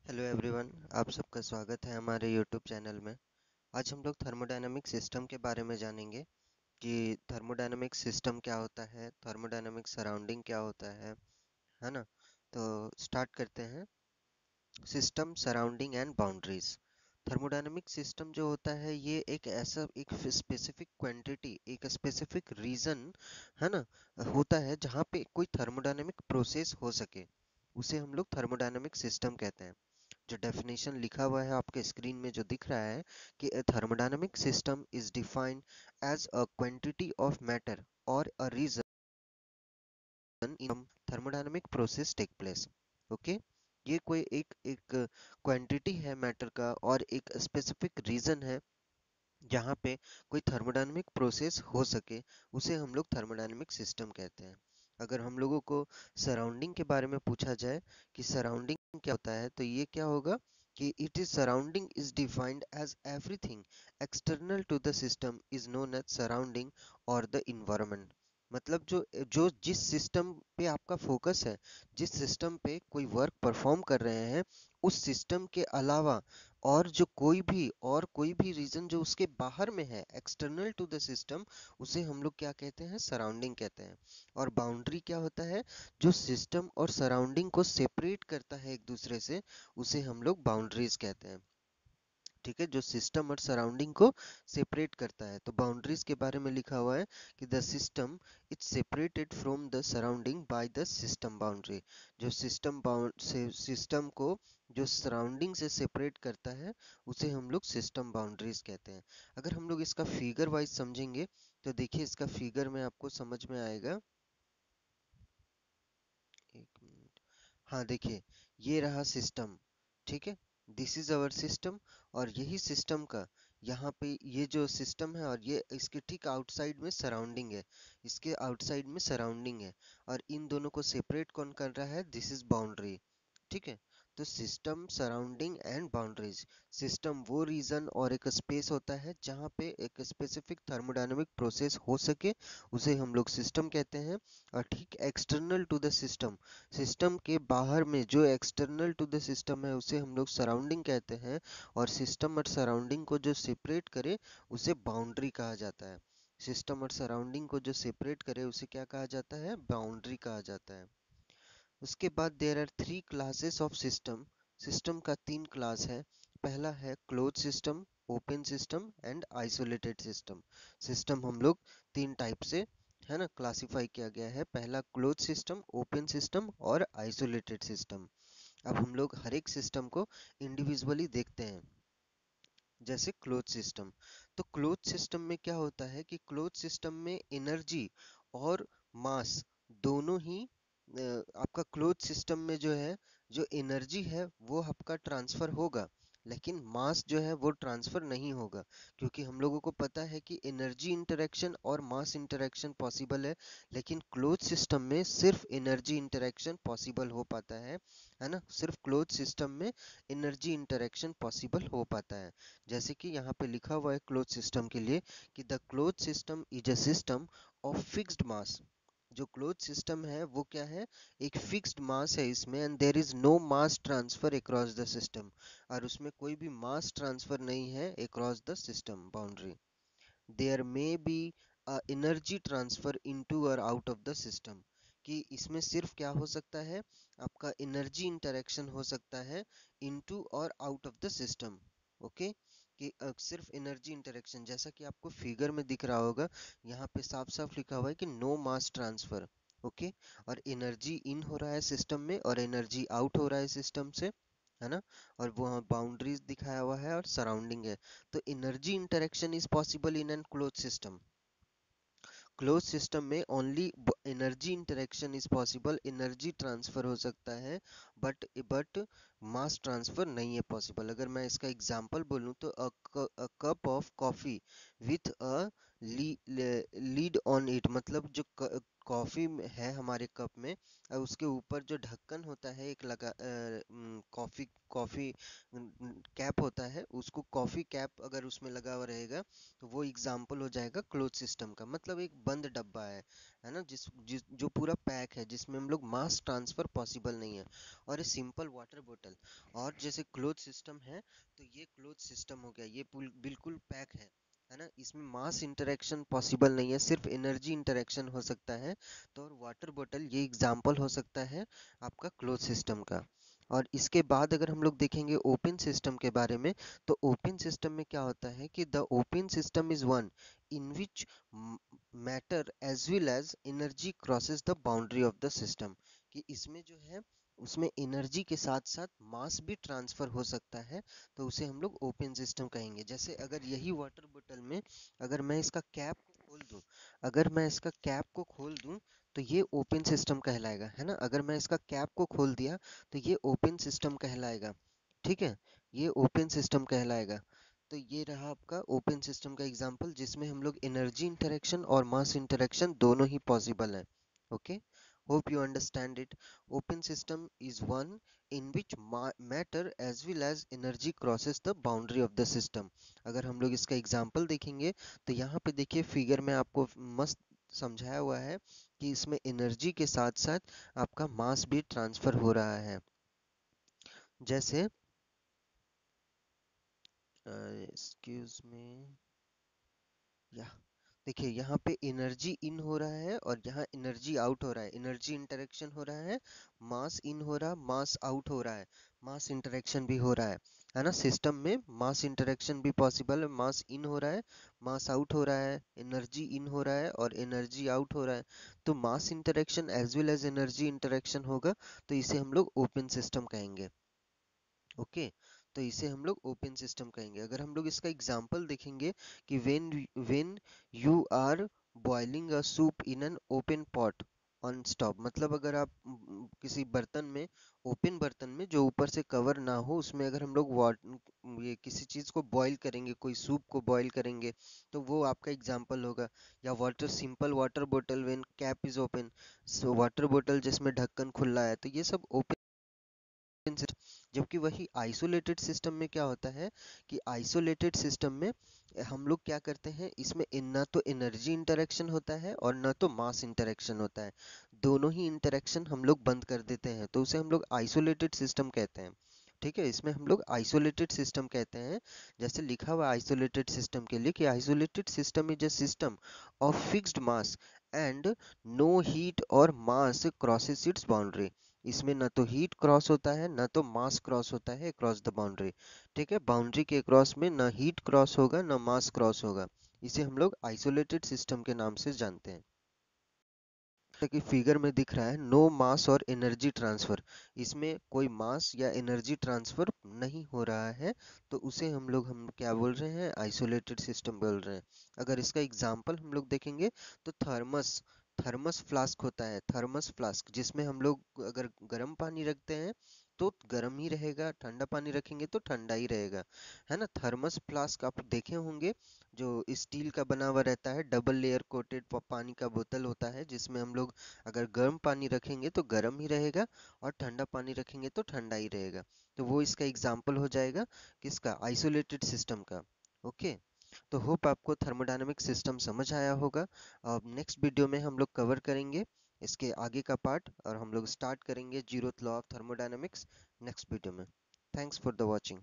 Hello everyone, आप सबका स्वागत है हमारे यूट्यूब चैनल में। आज हम लोग थर्मोडायनामिक सिस्टम के बारे में जानेंगे कि थर्मोडायनामिक सिस्टम क्या होता है, थर्मोडायनामिक सराउंडिंग क्या होता है ना। तो स्टार्ट करते हैं। System, surrounding and boundaries. Thermodynamic system जो होता है ये एक ऐसा एक स्पेसिफिक क्वांटिटी, एक स्पेसिफिक रीजन है ना, होता है जहाँ पे कोई थर्मोडायनामिक प्रोसेस हो सके, उसे हम लोग थर्मोडायनामिक सिस्टम कहते हैं। जो डेफिनेशन लिखा हुआ है आपके स्क्रीन में जो दिख रहा है कि a thermodynamic system is defined as a quantity of matter or a reason in thermodynamic process take place. Okay, ये कोई एक एक क्वांटिटी है मैटर का और एक स्पेसिफिक रीजन है जहाँ पे कोई थर्मोडायनेमिक प्रोसेस हो सके, उसे हम लोग थर्मोडायनेमिक सिस्टम कहते हैं। अगर हम लोगों को सराउंडिंग के बारे में पूछा जाए कि सराउंडिंग क्या होता है, तो ये क्या होगा कि it is surrounding is defined as everything external to the system is known as surrounding और द इन्वायरमेंट। मतलब जो जो जिस सिस्टम पे आपका फोकस है, जिस सिस्टम पे कोई वर्क परफॉर्म कर रहे हैं, उस सिस्टम के अलावा और कोई भी रीजन जो उसके बाहर में है, एक्सटर्नल टू द सिस्टम, उसे हम लोग क्या कहते हैं, सराउंडिंग कहते हैं। और बाउंड्री क्या होता है, जो सिस्टम और सराउंडिंग को सेपरेट करता है एक दूसरे से, उसे हम लोग बाउंड्रीज कहते हैं। ठीक है, जो सिस्टम और सराउंडिंग को सेपरेट करता है। तो बाउंड्रीज के बारे में लिखा हुआ है कि the system is separated from the surrounding by the system boundary. जो सिस्टम को जो सराउंडिंग से सेपरेट करता है, उसे हम लोग सिस्टम बाउंड्रीज कहते हैं। अगर हम लोग इसका फिगर वाइज समझेंगे तो देखिए, इसका फिगर में आपको समझ में आएगा। एक मिनट। हाँ देखिए, ये रहा सिस्टम। ठीक है, दिस इज अवर सिस्टम। और यही सिस्टम का यहाँ पे ये जो सिस्टम है, और ये इसके ठीक आउटसाइड में सराउंडिंग है, इसके आउटसाइड में सराउंडिंग है। और इन दोनों को सेपरेट कौन कर रहा है, दिस इज बाउंड्री। ठीक है, तो system, surrounding and boundaries. System वो रीजन और एक स्पेस होता है जहाँ पे एक स्पेसिफिक थर्मोडायनेमिक प्रोसेस हो सके, उसे हम लोग सिस्टम कहते हैं। और ठीक external to the system, system के बाहर में जो एक्सटर्नल टू द सिस्टम है, उसे हम लोग सराउंडिंग कहते हैं। और सिस्टम और सराउंडिंग को जो सेपरेट करे, उसे बाउंड्री कहा जाता है। सिस्टम और सराउंडिंग को जो सेपरेट करे, उसे क्या कहा जाता है, बाउंड्री कहा जाता है। उसके बाद there are three classes of system. System का तीन क्लास है। पहला है close system, open system and isolated system. System हम लोग तीन टाइप से, है ना, क्लासिफाई किया गया है। पहला क्लोज सिस्टम, ओपन सिस्टम और आइसोलेटेड सिस्टम। अब हम लोग हर एक सिस्टम को इंडिविजुअली देखते हैं। जैसे क्लोज सिस्टम, तो क्लोज सिस्टम में क्या होता है कि क्लोज सिस्टम में एनर्जी और मास दोनों ही आपका क्लोज सिस्टम में जो है, जो एनर्जी है वो आपका ट्रांसफर होगा, लेकिन मास जो है वो ट्रांसफर नहीं होगा। क्योंकि हम लोगों को पता है कि एनर्जी इंटरेक्शन और मास इंटरेक्शन पॉसिबल है, लेकिन क्लोज सिस्टम में सिर्फ एनर्जी इंटरेक्शन पॉसिबल हो पाता है ना। सिर्फ क्लोज सिस्टम में एनर्जी इंटरेक्शन पॉसिबल हो पाता है। जैसे कि यहाँ पे लिखा हुआ है क्लोज सिस्टम के लिए कि the close system is a system of fixed मास। जो क्लोज सिस्टम है वो क्या है, एक फिक्स्ड मास है इसमें, and there is no mass transfer across the system. और उसमें कोई भी मास ट्रांसफर नहीं है across the system boundary. There may be energy transfer into और आउट ऑफ द सिस्टम, कि इसमें सिर्फ क्या हो सकता है, आपका एनर्जी इंटरेक्शन हो सकता है इनटू और out of the system. Okay, कि सिर्फ एनर्जी इंटरेक्शन, जैसा कि आपको फिगर में दिख रहा होगा, यहाँ पे साफ साफ लिखा हुआ है कि नो मास ट्रांसफर। ओके, और एनर्जी इन हो रहा है सिस्टम में और एनर्जी आउट हो रहा है सिस्टम से, है ना। और वहाँ बाउंड्रीज दिखाया हुआ है और सराउंडिंग है। तो energy interaction is possible in an close system. Close system में only energy interaction is possible, energy transfer हो सकता है, बट मास ट्रांसफर नहीं है पॉसिबल। अगर मैं इसका एग्जांपल बोलूं तो a cup of coffee with a lead on it, मतलब जो कॉफी है हमारे कप में और उसके ऊपर जो ढक्कन होता है एक लगा कॉफी कॉफी कैप होता है, उसको कॉफी कैप अगर उसमें लगा हुआ रहेगा तो वो एग्जाम्पल हो जाएगा क्लोज सिस्टम का। मतलब एक बंद डब्बा है ना, जो पूरा पैक है, जिसमें हम लोग मास ट्रांसफर पॉसिबल नहीं है। और ये सिंपल वाटर बोतल और जैसे क्लोज सिस्टम है, तो ये क्लोज सिस्टम हो गया, ये बिल्कुल पैक है ना, इसमें मास इंटरेक्शन पॉसिबल नहीं है, सिर्फ एनर्जी इंटरेक्शन हो सकता है। तो और वाटर बॉटल ये एग्जाम्पल हो सकता है आपका क्लोज सिस्टम का। और इसके बाद अगर हम लोग देखेंगे ओपन सिस्टम के बारे में, तो ओपन सिस्टम में क्या होता है कि the open system is one in which matter as well as energy crosses the boundary of the system. कि इसमें जो है उसमें एनर्जी के साथ साथ मास भी ट्रांसफर हो सकता है, तो उसे हम लोग ओपन सिस्टम कहेंगे। जैसे अगर यही वाटर बोतल में अगर मैं इसका कैप को खोल दूं, अगर मैं इसका कैप को खोल दूं तो ये ओपन सिस्टम कहलाएगा, है ना। अगर मैं इसका कैप को खोल दिया तो ये ओपन सिस्टम कहलाएगा, ठीक है, ये ओपन सिस्टम कहलाएगा। तो ये रहा आपका ओपन सिस्टम का एग्जांपल, जिसमें हम लोग एनर्जी इंटरेक्शन और मास इंटरेक्शन दोनों ही पॉसिबल है। Okay, hope you understand it. Open system is one in which matter as well as energy crosses the boundary of the system. अगर हम लोग इसका एग्जांपल देखेंगे तो यहाँ पे देखिए फिगर में आपको मस्त समझाया हुआ है कि इसमें एनर्जी के साथ साथ आपका मास भी ट्रांसफर हो रहा है। जैसे एक्सक्यूज मी, या देखिए यहाँ पे एनर्जी इन हो रहा है और यहाँ एनर्जी आउट हो रहा है, एनर्जी इंटरेक्शन हो रहा है, मास इन हो रहा है, मास आउट हो रहा है, मास इंटरेक्शन भी हो रहा है ना। सिस्टम में मास इंटरेक्शन भी पॉसिबल है, मास इन हो रहा है, मास आउट हो रहा है, एनर्जी इन हो रहा है और एनर्जी आउट हो रहा है। तो mass interaction as well as energy interaction होगा, तो इसे हम लोग ओपन सिस्टम कहेंगे। ओके, तो इसे हम लोग ओपन सिस्टम कहेंगे। अगर हम लोग इसका एग्जांपल देखेंगे कि when you are boiling a soup in an open pot on stove, मतलब अगर आप किसी बर्तन में, ओपन बर्तन में जो ऊपर से कवर ना हो, उसमें अगर हम लोग ये किसी चीज को बॉईल करेंगे, कोई सूप को बॉईल करेंगे, तो वो आपका एग्जांपल होगा। या वाटर, सिंपल वाटर बोतल when cap is open, so water बोतल जिसमें ढक्कन खुला है, तो ये सब ओपन सिस्टम। जबकि वही आइसोलेटेड सिस्टम में क्या होता है कि आइसोलेटेड सिस्टम में हम लोग क्या करते हैं, इसमें ना तो एनर्जी इंटरेक्शन होता है और ना तो मास इंटरेक्शन होता है, दोनों ही इंटरेक्शन हम लोग बंद कर देते हैं, तो उसे हम लोग आइसोलेटेड सिस्टम कहते हैं। ठीक है, इसमें हम लोग आइसोलेटेड सिस्टम कहते हैं। जैसे लिखा हुआ आइसोलेटेड सिस्टम के लिए कि isolated system is a system of fixed mass and no heat और मास क्रॉसेस इट्स बाउंड्री। इसमें ना तो हीट क्रॉस होता है ना तो मास क्रॉस होता है क्रॉस द बाउंड्री। ठीक है, बाउंड्री के क्रॉस में ना हीट क्रॉस होगा ना मास क्रॉस होगा, इसे हम लोग आइसोलेटेड सिस्टम के नाम से जानते हैं। जैसा कि फिगर में दिख रहा है, नो मास और एनर्जी ट्रांसफर, इसमें कोई मास या एनर्जी ट्रांसफर नहीं हो रहा है, तो उसे हम क्या बोल रहे हैं, आइसोलेटेड सिस्टम बोल रहे हैं। अगर इसका एग्जांपल हम लोग देखेंगे तो थर्मस, थर्मस फ्लास्क होता है, थर्मस फ्लास्क जिसमें हम लोग अगर गर्म पानी रखते हैं तो गर्म ही रहेगा, ठंडा पानी रखेंगे तो ठंडा ही रहेगा, है ना। थर्मस फ्लास्क आप देखे होंगे, जो स्टील का बना हुआ रहता है, डबल लेयर कोटेड पानी का बोतल होता है, जिसमें हम लोग अगर गर्म पानी रखेंगे तो गर्म ही रहेगा और ठंडा पानी रखेंगे तो ठंडा ही रहेगा। तो वो इसका एग्जाम्पल हो जाएगा किसका, आइसोलेटेड सिस्टम का। ओके, तो होप आपको थर्मोडायनेमिक सिस्टम समझ आया होगा। अब नेक्स्ट वीडियो में हम लोग कवर करेंगे इसके आगे का पार्ट, और हम लोग स्टार्ट करेंगे zeroth law of thermodynamics next video में। Thanks for the watching.